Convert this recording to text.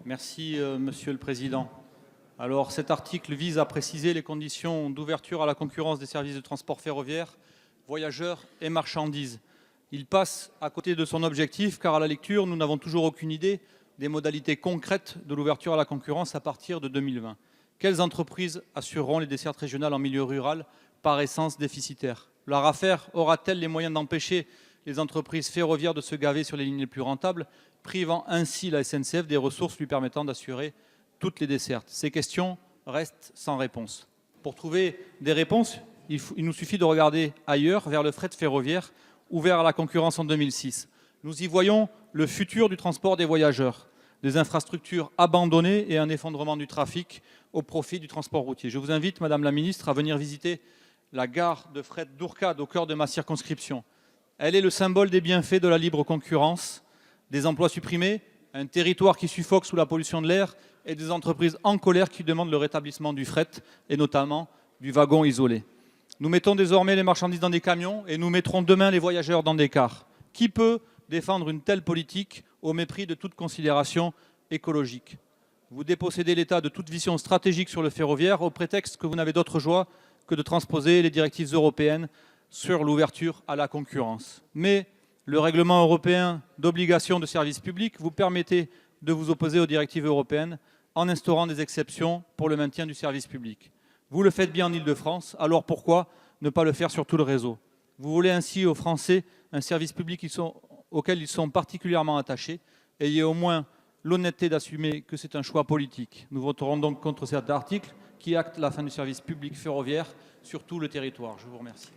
Merci, Monsieur le Président. Alors, cet article vise à préciser les conditions d'ouverture à la concurrence des services de transport ferroviaire, voyageurs et marchandises. Il passe à côté de son objectif, car à la lecture, nous n'avons toujours aucune idée des modalités concrètes de l'ouverture à la concurrence à partir de 2020. Quelles entreprises assureront les dessertes régionales en milieu rural, par essence déficitaires? L'ARAFER aura-t-elle les moyens d'empêcher les entreprises ferroviaires de se gaver sur les lignes les plus rentables, privant ainsi la SNCF des ressources lui permettant d'assurer toutes les dessertes? Ces questions restent sans réponse. Pour trouver des réponses, il nous suffit de regarder ailleurs, vers le fret ferroviaire, ouvert à la concurrence en 2006. Nous y voyons le futur du transport des voyageurs, des infrastructures abandonnées et un effondrement du trafic au profit du transport routier. Je vous invite, Madame la Ministre, à venir visiter la gare de fret d'Ourcade, au cœur de ma circonscription. Elle est le symbole des bienfaits de la libre concurrence, des emplois supprimés, un territoire qui suffoque sous la pollution de l'air et des entreprises en colère qui demandent le rétablissement du fret et notamment du wagon isolé. Nous mettons désormais les marchandises dans des camions et nous mettrons demain les voyageurs dans des cars. Qui peut défendre une telle politique au mépris de toute considération écologique? Vous dépossédez l'État de toute vision stratégique sur le ferroviaire au prétexte que vous n'avez d'autre choix que de transposer les directives européennes sur l'ouverture à la concurrence. Mais le règlement européen d'obligation de service public vous permettait de vous opposer aux directives européennes en instaurant des exceptions pour le maintien du service public. Vous le faites bien en Île-de-France, alors pourquoi ne pas le faire sur tout le réseau? Vous voulez ainsi aux Français un service public auquel ils sont particulièrement attachés. Ayez au moins l'honnêteté d'assumer que c'est un choix politique. Nous voterons donc contre cet article qui acte la fin du service public ferroviaire sur tout le territoire. Je vous remercie.